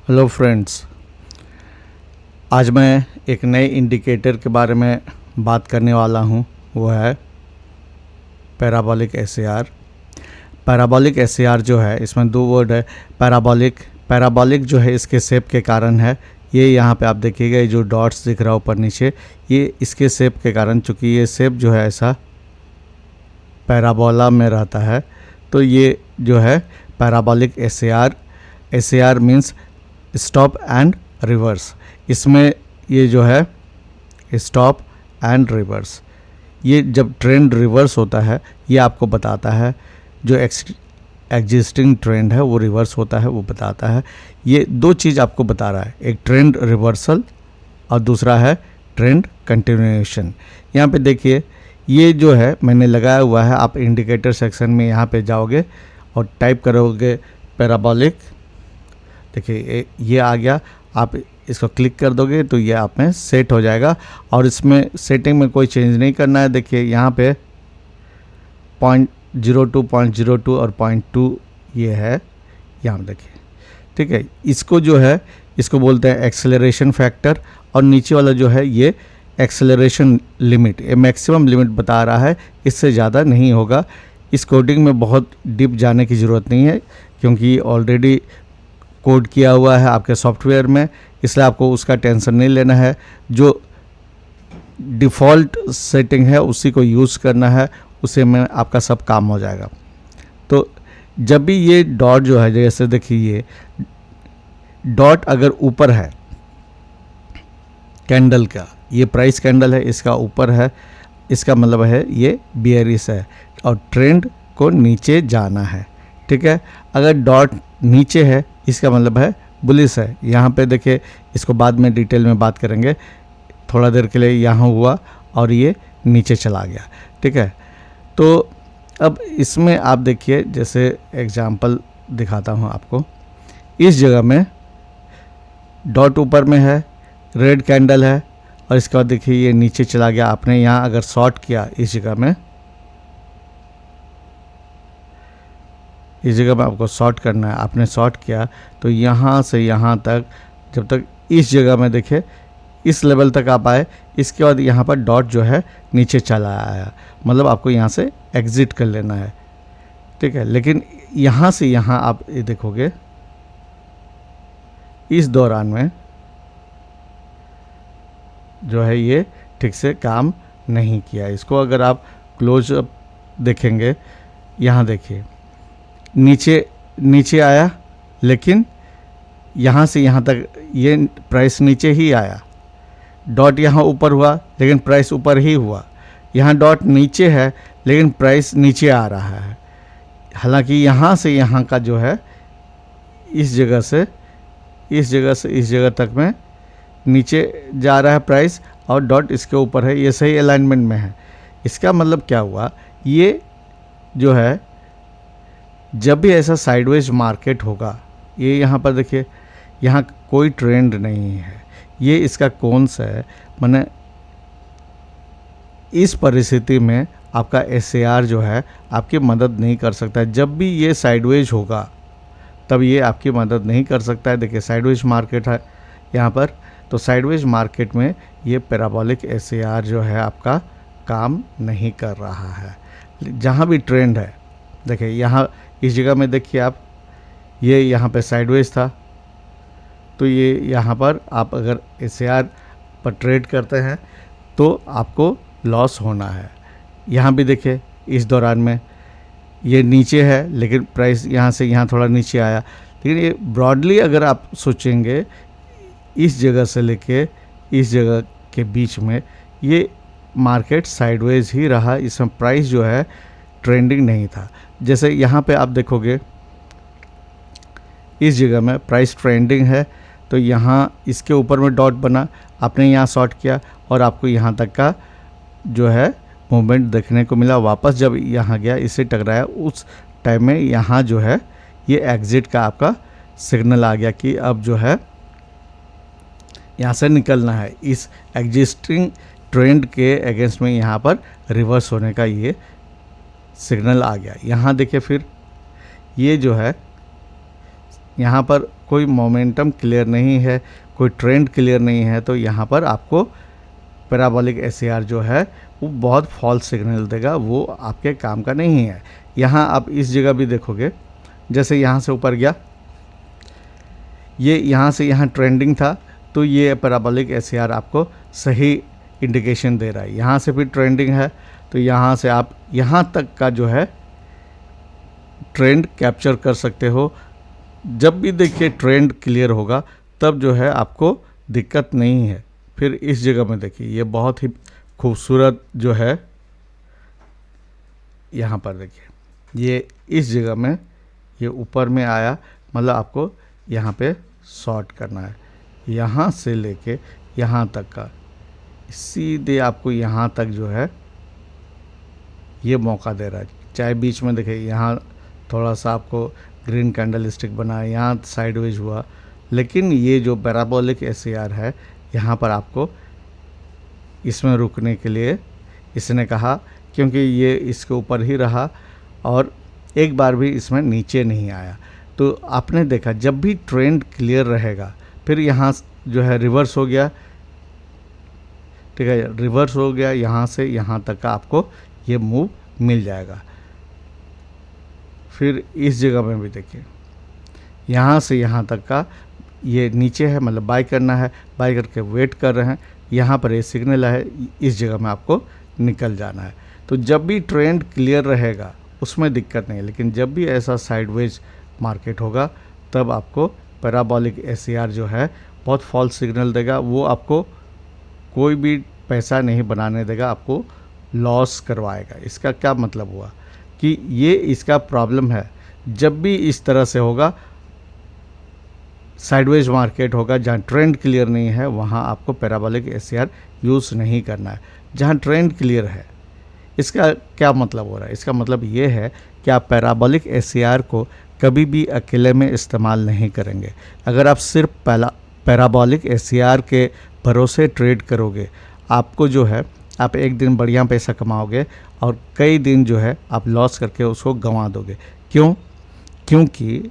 Hello friends, आज मैं एक नए इंडिकेटर के बारे में बात करने वाला हूँ। वो है पैराबोलिक एसएआर। पैराबोलिक एसएआर जो है, इसमें दो वर्ड है। पैराबोलिक जो है इसके शेप के कारण है। ये यहाँ पे आप देखिएगा, ये जो डॉट्स दिख रहा है ऊपर नीचे, ये इसके शेप के कारण, चूँकि ये शेप जो है ऐसा पैराबोला में रहता है, तो ये जो है parabolic SAR. SAR means stop and reverse. इसमें ये जो है स्टॉप एंड रिवर्स, ये जब ट्रेंड रिवर्स होता है ये आपको बताता है। जो एग्जिस्टिंग ट्रेंड है वो रिवर्स होता है, वो बताता है। ये दो चीज़ आपको बता रहा है, एक ट्रेंड रिवर्सल और दूसरा है ट्रेंड कंटिन्यूएशन। यहाँ पे देखिए, ये जो है मैंने लगाया हुआ है। आप इंडिकेटर सेक्शन में यहाँ पे जाओगे और टाइप करोगे पैराबोलिक। देखिए ये आ गया, आप इसको क्लिक कर दोगे तो ये आप में सेट हो जाएगा। और इसमें सेटिंग में कोई चेंज नहीं करना है। देखिए यहाँ पे 0.02, 0.02 और 0.2 ये है, यहाँ देखिए, ठीक है। इसको जो है इसको बोलते हैं एक्सेलरेशन फैक्टर, और नीचे वाला जो है ये एक्सेलरेशन लिमिट, ये मैक्सिमम लिमिट बता रहा है, इससे ज़्यादा नहीं होगा। इस कोडिंग में बहुत डीप जाने की ज़रूरत नहीं है, क्योंकि ऑलरेडी कोड किया हुआ है आपके सॉफ्टवेयर में, इसलिए आपको उसका टेंशन नहीं लेना है। जो डिफ़ॉल्ट सेटिंग है उसी को यूज़ करना है, उसे में आपका सब काम हो जाएगा। तो जब भी ये डॉट जो है, जैसे देखिए ये डॉट अगर ऊपर है कैंडल का, ये प्राइस कैंडल है, इसका ऊपर है, इसका मतलब है ये बियरिश है और ट्रेंड को नीचे जाना है, ठीक है। अगर डॉट नीचे है इसका मतलब है बुलिश है। यहाँ पे देखिए, इसको बाद में डिटेल में बात करेंगे। थोड़ा देर के लिए यहाँ हुआ और ये नीचे चला गया, ठीक है। तो अब इसमें आप देखिए, जैसे एग्जांपल दिखाता हूँ आपको। इस जगह में डॉट ऊपर में है, रेड कैंडल है, और इसके बाद देखिए ये नीचे चला गया। आपने यहाँ अगर शॉर्ट किया इस जगह में, इस जगह में आपको शॉर्ट करना है, आपने शॉर्ट किया तो यहाँ से यहाँ तक, जब तक इस जगह में देखिए इस लेवल तक आप आए, इसके बाद यहाँ पर डॉट जो है नीचे चला आया, मतलब आपको यहाँ से एग्ज़िट कर लेना है, ठीक है। लेकिन यहाँ से यहाँ आप ये देखोगे, इस दौरान में जो है ये ठीक से काम नहीं किया। इसको अगर आप क्लोज अप देखेंगे, यहाँ देखिए नीचे आया, लेकिन यहाँ से यहाँ तक ये प्राइस नीचे ही आया। डॉट यहाँ ऊपर हुआ लेकिन प्राइस ऊपर ही हुआ। यहाँ डॉट नीचे है लेकिन प्राइस नीचे आ रहा है। हालांकि यहाँ से यहाँ का जो है, इस जगह से इस जगह तक में नीचे जा रहा है प्राइस, और डॉट इसके ऊपर है, ये सही अलाइनमेंट में है। इसका मतलब क्या हुआ, ये जो है जब भी ऐसा साइडवेज मार्केट होगा, ये यहाँ पर देखिए, यहाँ कोई ट्रेंड नहीं है, ये इसका कौन सा है, माने इस परिस्थिति में आपका एसएआर जो है आपकी मदद नहीं कर सकता है। जब भी ये साइडवेज होगा तब ये आपकी मदद नहीं कर सकता है। देखिए साइडवेज मार्केट है यहाँ पर, तो साइडवेज मार्केट में ये पैराबोलिक एसएआर जो है आपका काम नहीं कर रहा है। जहाँ भी ट्रेंड है, देखिए यहाँ इस जगह में देखिए आप, ये यहाँ पे साइडवेज था, तो ये यहाँ पर आप अगर एसएआर पर ट्रेड करते हैं तो आपको लॉस होना है। यहाँ भी देखिए, इस दौरान में ये नीचे है लेकिन प्राइस यहाँ से यहाँ थोड़ा नीचे आया, लेकिन ये ब्रॉडली अगर आप सोचेंगे, इस जगह से लेके इस जगह के बीच में ये मार्केट साइडवेज ही रहा। इसमें प्राइस जो है ट्रेंडिंग नहीं था। जैसे यहाँ पे आप देखोगे, इस जगह में प्राइस ट्रेंडिंग है, तो यहाँ इसके ऊपर में डॉट बना, आपने यहाँ शॉर्ट किया और आपको यहाँ तक का जो है मूवमेंट देखने को मिला। वापस जब यहाँ गया, इससे टकराया, उस टाइम में यहाँ जो है ये एग्ज़िट का आपका सिग्नल आ गया कि अब जो है यहाँ से निकलना है। इस एग्जिस्टिंग ट्रेंड के अगेंस्ट में यहाँ पर रिवर्स होने का ये सिग्नल आ गया। यहाँ देखिए, फिर ये जो है यहाँ पर कोई मोमेंटम क्लियर नहीं है, कोई ट्रेंड क्लियर नहीं है, तो यहाँ पर आपको पैराबोलिक एसएआर जो है वो बहुत फॉल्स सिग्नल देगा, वो आपके काम का नहीं है। यहाँ आप इस जगह भी देखोगे, जैसे यहाँ से ऊपर गया, ये यहाँ से यहाँ ट्रेंडिंग था, तो ये पैराबोलिक एसएआर आपको सही इंडिकेशन दे रहा है। यहाँ से भी ट्रेंडिंग है, तो यहाँ से आप यहाँ तक का जो है ट्रेंड कैप्चर कर सकते हो। जब भी देखिए ट्रेंड क्लियर होगा तब जो है आपको दिक्कत नहीं है। फिर इस जगह में देखिए, ये बहुत ही खूबसूरत जो है, यहाँ पर देखिए ये इस जगह में ये ऊपर में आया, मतलब आपको यहाँ पे शॉर्ट करना है, यहाँ से लेके यहाँ तक का, सीधे आपको यहाँ तक जो है ये मौका दे रहा है। चाहे बीच में देखिए यहाँ थोड़ा सा आपको ग्रीन कैंडल स्टिक बना है, यहाँ साइडवेज हुआ, लेकिन ये जो पैराबोलिक एसएआर है यहाँ पर आपको इसमें रुकने के लिए इसने कहा, क्योंकि ये इसके ऊपर ही रहा और एक बार भी इसमें नीचे नहीं आया। तो आपने देखा जब भी ट्रेंड क्लियर रहेगा, फिर यहाँ जो है रिवर्स हो गया, ठीक है, रिवर्स हो गया, यहाँ से यहाँ तक का आपको ये मूव मिल जाएगा। फिर इस जगह में भी देखिए, यहाँ से यहाँ तक का ये नीचे है, मतलब बाय करना है, बाय करके वेट कर रहे हैं, यहाँ पर ये सिग्नल है, इस जगह में आपको निकल जाना है। तो जब भी ट्रेंड क्लियर रहेगा उसमें दिक्कत नहीं है, लेकिन जब भी ऐसा साइडवेज मार्केट होगा तब आपको पैराबोलिक एसएआर जो है बहुत फॉल्स सिग्नल देगा, वो आपको कोई भी पैसा नहीं बनाने देगा, आपको लॉस करवाएगा। इसका क्या मतलब हुआ कि ये इसका प्रॉब्लम है। जब भी इस तरह से होगा, साइडवेज मार्केट होगा, जहाँ ट्रेंड क्लियर नहीं है वहाँ आपको पैराबोलिक एसएआर यूज़ नहीं करना है। जहाँ ट्रेंड क्लियर है, इसका क्या मतलब हो रहा है? इसका मतलब ये है कि आप पैराबोलिक एसएआर को कभी भी अकेले में इस्तेमाल नहीं करेंगे। अगर आप सिर्फ पैराबोलिक एसएआर के भरोसे ट्रेड करोगे, आपको जो है आप एक दिन बढ़िया पैसा कमाओगे और कई दिन जो है आप लॉस करके उसको गंवा दोगे। क्यों? क्योंकि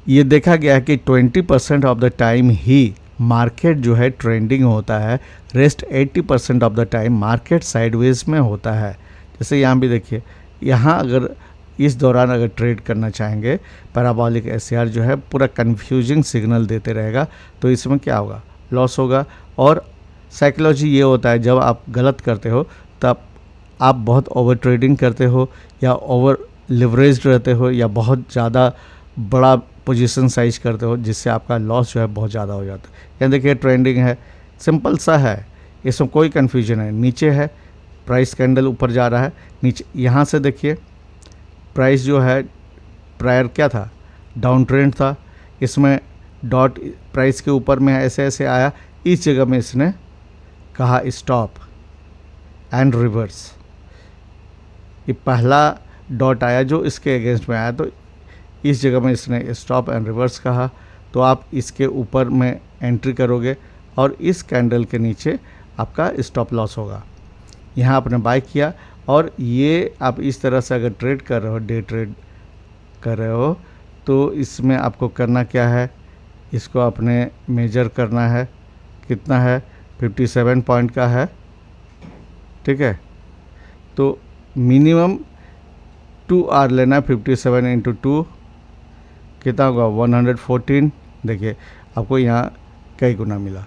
ये देखा गया है कि 20% of the time he market जो है ट्रेंडिंग होता है, rest 80% of the time market sideways में होता है। जैसे यहाँ भी देखिए, यहाँ अगर इस दौरान अगर ट्रेड करना चाहेंगे, पैराबोलिक एसएआर जो है पूरा कंफ्यूजिंग सिग्नल देते रहेगा, तो इसमें क्या होगा? लॉस होगा। और साइकोलॉजी ये होता है, जब आप गलत करते हो तब आप बहुत ओवर ट्रेडिंग करते हो या ओवर लिवरेज्ड रहते हो या बहुत ज़्यादा बड़ा पोजीशन साइज करते हो, जिससे आपका लॉस जो है बहुत ज़्यादा हो जाता है। यहाँ देखिए ट्रेंडिंग है, सिंपल सा है, इसमें कोई कन्फ्यूजन है। नीचे है, प्राइस कैंडल ऊपर जा रहा है, नीचे यहाँ से देखिए प्राइस जो है प्रायर क्या था? डाउन ट्रेंड था, इसमें डॉट प्राइस के ऊपर में ऐसे ऐसे आया, इस जगह में इसने कहा स्टॉप एंड रिवर्स। ये पहला डॉट आया जो इसके अगेंस्ट में आया, तो इस जगह में इसने स्टॉप एंड रिवर्स कहा, तो आप इसके ऊपर में एंट्री करोगे और इस कैंडल के नीचे आपका स्टॉप लॉस होगा। यहाँ आपने बाय किया और ये आप इस तरह से अगर ट्रेड कर रहे हो, डे ट्रेड कर रहे हो, तो इसमें आपको करना क्या है? इसको आपने मेजर करना है, कितना है? 57 पॉइंट का है, ठीक है। तो मिनिमम 2 आवर लेना है, 57 इंटू 2 कितना होगा? 114। देखिए आपको यहाँ कई गुना मिला,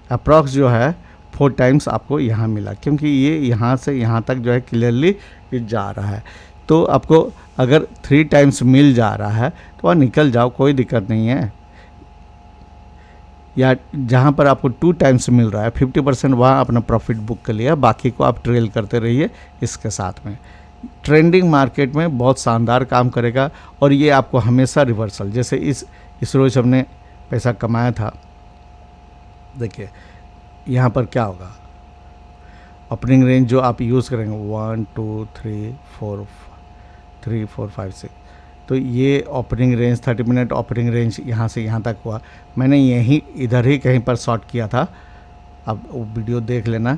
अप्रॉक्स जो है 4 टाइम्स आपको यहाँ मिला, क्योंकि ये यहाँ से यहाँ तक जो है क्लियरली जा रहा है। तो आपको अगर 3 टाइम्स मिल जा रहा है तो वहाँ निकल जाओ, कोई दिक्कत नहीं है। या जहाँ पर आपको 2 टाइम्स मिल रहा है, 50% वहाँ अपना प्रॉफिट बुक कर लिया, बाकी को आप ट्रेल करते रहिए इसके साथ में। ट्रेंडिंग मार्केट में बहुत शानदार काम करेगा और ये आपको हमेशा रिवर्सल, जैसे इस रोज हमने पैसा कमाया था, देखिए यहाँ पर क्या होगा? ओपनिंग रेंज जो आप यूज़ करेंगे 1 2 3 4 5 6, तो ये opening range 30 minute opening range यहाँ से यहाँ तक हुआ। मैंने यहीं इधर ही कहीं पर शॉर्ट किया था, अब वो वीडियो देख लेना।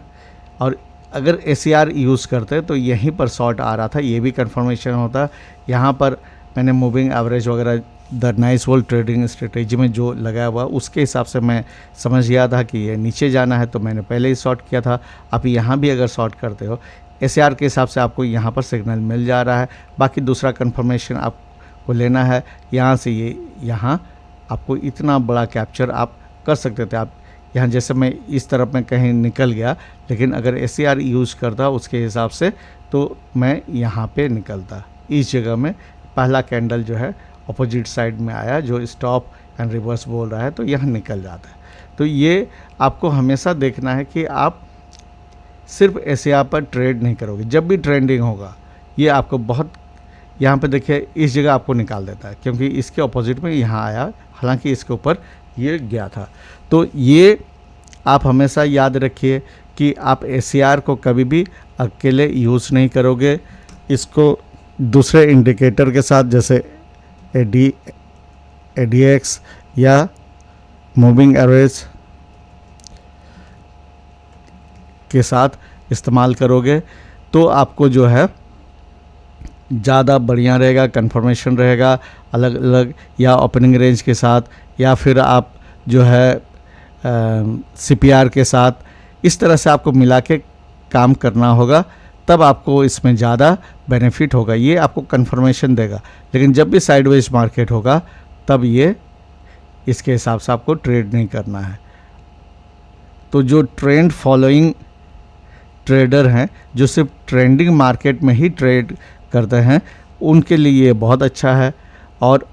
और अगर एसएआर यूज़ करते तो यहीं पर शॉर्ट आ रहा था, ये भी कंफर्मेशन होता। यहाँ पर मैंने मूविंग एवरेज वगैरह the nice wall trading strategy में जो लगाया हुआ उसके हिसाब से मैं समझ गया था कि ये नीचे जाना है, तो मैंने पहले ही शॉर्ट किया था। आप यहाँ भी अगर शॉर्ट करते हो SAR के हिसाब से आपको यहाँ पर सिग्नल मिल जा रहा है। बाकी दूसरा कंफर्मेशन आपको लेना है यहाँ से, ये यहाँ आपको इतना बड़ा कैप्चर आप कर सकते थे। आप यहाँ जैसे मैं इस तरफ में कहीं निकल गया, लेकिन अगर SAR यूज़ करता उसके हिसाब से तो मैं यहाँ पे निकलता। इस जगह में पहला कैंडल जो है अपोजिट साइड में आया जो स्टॉप एंड रिवर्स बोल रहा है, तो यहाँ निकल जाता है। तो ये आपको हमेशा देखना है कि आप सिर्फ SAR पर ट्रेड नहीं करोगे। जब भी ट्रेंडिंग होगा ये आपको बहुत, यहाँ पे देखिए इस जगह आपको निकाल देता है क्योंकि इसके अपोजिट में यहाँ आया, हालांकि इसके ऊपर ये गया था। तो ये आप हमेशा याद रखिए कि आप SAR को कभी भी अकेले यूज़ नहीं करोगे, इसको दूसरे इंडिकेटर के साथ जैसे ADX या मूविंग एवरेज के साथ इस्तेमाल करोगे तो आपको जो है ज़्यादा बढ़िया रहेगा, कंफर्मेशन रहेगा अलग अलग, या ओपनिंग रेंज के साथ, या फिर आप जो है CPR के साथ, इस तरह से आपको मिला के काम करना होगा, तब आपको इसमें ज़्यादा बेनिफिट होगा। ये आपको कंफर्मेशन देगा। लेकिन जब भी साइडवेज मार्केट होगा तब ये इसके हिसाब से आपको ट्रेड नहीं करना है। तो जो ट्रेंड फॉलोइंग ट्रेडर हैं, जो सिर्फ ट्रेंडिंग मार्केट में ही ट्रेड करते हैं, उनके लिए ये बहुत अच्छा है। और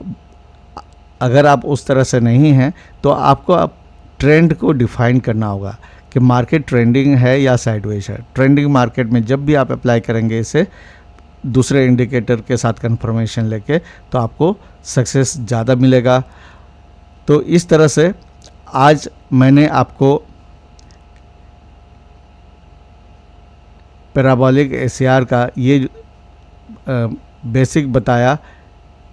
अगर आप उस तरह से नहीं हैं तो आपको अब ट्रेंड को डिफाइन करना होगा कि मार्केट ट्रेंडिंग है या साइडवेज है। ट्रेंडिंग मार्केट में जब भी आप अप्लाई करेंगे इसे दूसरे इंडिकेटर के साथ कंफर्मेशन लेके, तो आपको सक्सेस ज़्यादा मिलेगा। तो इस तरह से आज मैंने आपको पैराबोलिक SAR का ये बेसिक बताया।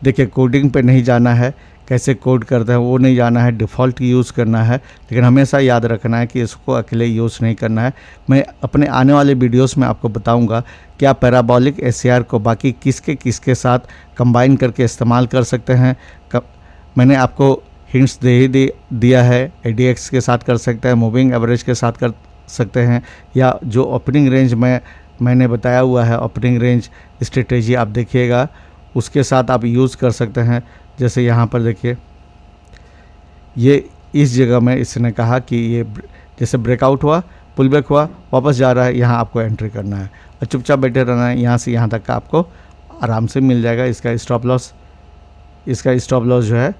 देखिए कोडिंग पे नहीं जाना है, कैसे कोड करते हैं वो नहीं जाना है, डिफ़ॉल्ट यूज़ करना है, लेकिन हमेशा याद रखना है कि इसको अकेले यूज़ नहीं करना है। मैं अपने आने वाले वीडियोस में आपको बताऊंगा कि आप पैराबोलिक SAR को बाकी किसके साथ कंबाइन करके इस्तेमाल कर सकते हैं। मैंने आपको हिंट्स दे ही दिया है। ADX के साथ कर सकते हैं, मूविंग एवरेज के साथ कर सकते हैं, या जो ओपनिंग रेंज में मैंने बताया हुआ है ओपनिंग रेंज स्ट्रेटेजी आप देखिएगा, उसके साथ आप यूज़ कर सकते हैं। जैसे यहाँ पर देखिए ये इस जगह में इसने कहा कि ये जैसे ब्रेकआउट हुआ, पुल बैक हुआ, वापस जा रहा है, यहाँ आपको एंट्री करना है और चुपचाप बैठे रहना है। यहाँ से यहाँ तक का आपको आराम से मिल जाएगा। इसका स्टॉप लॉस जो है,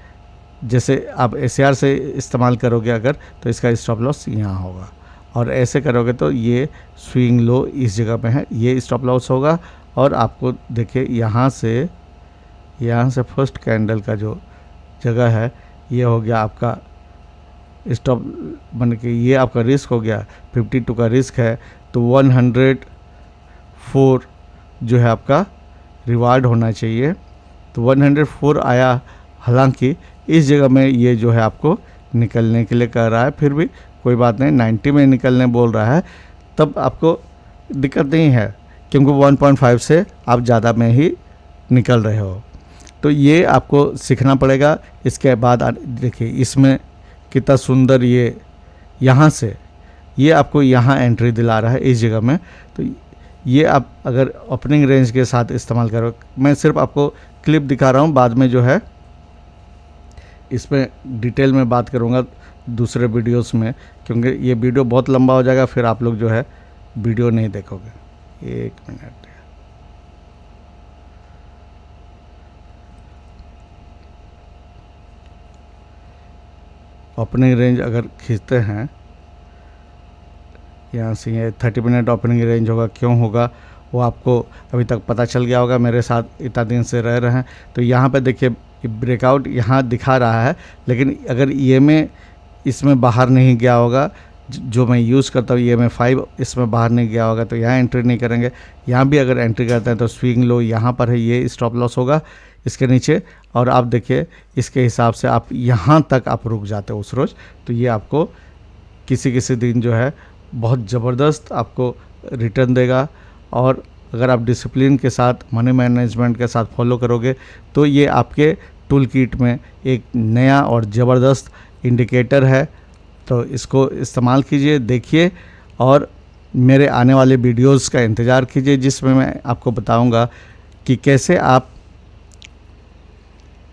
जैसे आप SAR से इस्तेमाल करोगे अगर, तो इसका स्टॉप लॉस यहाँ होगा, और ऐसे करोगे तो ये स्विंग लो इस जगह पे है, ये स्टॉप लॉस होगा। और आपको देखिए यहाँ से फर्स्ट कैंडल का जो जगह है ये हो गया आपका स्टॉप, बन के ये आपका रिस्क हो गया, 52 का रिस्क है, तो 104 जो है आपका रिवार्ड होना चाहिए। तो 104 आया, हालांकि इस जगह में ये जो है आपको निकलने के लिए कह रहा है, फिर भी कोई बात नहीं, 90 में निकलने बोल रहा है, तब आपको दिक्कत नहीं है क्योंकि 1.5 से आप ज़्यादा में ही निकल रहे हो। तो ये आपको सीखना पड़ेगा। इसके बाद देखिए इसमें कितना सुंदर ये यहाँ से ये आपको यहाँ एंट्री दिला रहा है इस जगह में। तो ये आप अगर ओपनिंग रेंज के साथ इस्तेमाल करो, मैं सिर्फ आपको क्लिप दिखा रहा हूँ, बाद में जो है इसमें डिटेल में बात करूँगा दूसरे वीडियोस में, क्योंकि ये वीडियो बहुत लंबा हो जाएगा, फिर आप लोग जो है वीडियो नहीं देखोगे। एक मिनट, ओपनिंग रेंज अगर खींचते हैं यहाँ से, ये 30 मिनट ओपनिंग रेंज होगा। क्यों होगा वो आपको अभी तक पता चल गया होगा, मेरे साथ इतना दिन से रह रहे हैं। तो यहाँ पे देखिए ब्रेकआउट यहाँ दिखा रहा है, लेकिन अगर EMA इसमें बाहर नहीं गया होगा, जो मैं यूज़ करता हूँ EMA 5 इसमें बाहर नहीं गया होगा, तो यहाँ एंट्री नहीं करेंगे। यहाँ भी अगर एंट्री करते हैं तो स्विंग लो यहाँ पर है, ये स्टॉप लॉस होगा इसके नीचे, और आप देखिए इसके हिसाब से आप यहाँ तक आप रुक जाते हो उस रोज़। तो ये आपको किसी दिन जो है बहुत ज़बरदस्त आपको रिटर्न देगा। और अगर आप डिसिप्लिन के साथ, मनी मैनेजमेंट के साथ फॉलो करोगे तो ये आपके टूल किट में एक नया और ज़बरदस्त इंडिकेटर है, तो इसको इस्तेमाल कीजिए, देखिए और मेरे आने वाले वीडियोस का इंतज़ार कीजिए, जिसमें मैं आपको बताऊंगा कि कैसे आप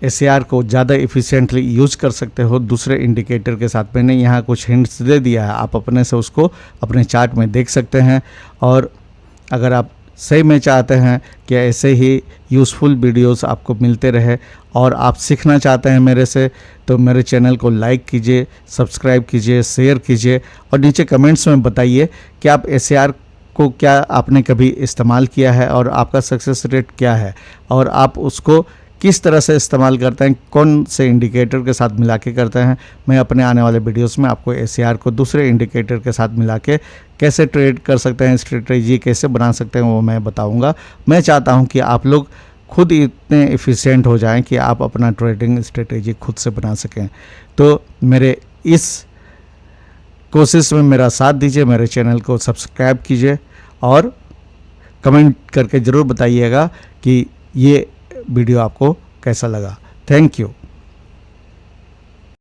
SAR को ज़्यादा इफ़िशिएंटली यूज़ कर सकते हो दूसरे इंडिकेटर के साथ। मैंने यहाँ कुछ हिंट्स दे दिया है, आप अपने से उसको अपने चार्ट में देख सकते हैं। और अगर आप सही में चाहते हैं कि ऐसे ही यूज़फुल वीडियोस आपको मिलते रहे और आप सीखना चाहते हैं मेरे से, तो मेरे चैनल को लाइक कीजिए, सब्सक्राइब कीजिए, शेयर कीजिए और नीचे कमेंट्स में बताइए कि आप SAR को क्या आपने कभी इस्तेमाल किया है और आपका सक्सेस रेट क्या है, और आप उसको किस तरह से इस्तेमाल करते हैं, कौन से इंडिकेटर के साथ मिला के करते हैं। मैं अपने आने वाले वीडियोस में आपको SAR को दूसरे इंडिकेटर के साथ मिला के कैसे ट्रेड कर सकते हैं, स्ट्रेटेजी कैसे बना सकते हैं, वो मैं बताऊंगा। मैं चाहता हूं कि आप लोग खुद इतने एफिशिएंट हो जाएं कि आप अपना ट्रेडिंग स्ट्रेटेजी खुद से बना सकें। तो मेरे इस कोशिश में मेरा साथ दीजिए, मेरे चैनल को सब्सक्राइब कीजिए और कमेंट करके ज़रूर बताइएगा कि ये वीडियो आपको कैसा लगा। Thank you.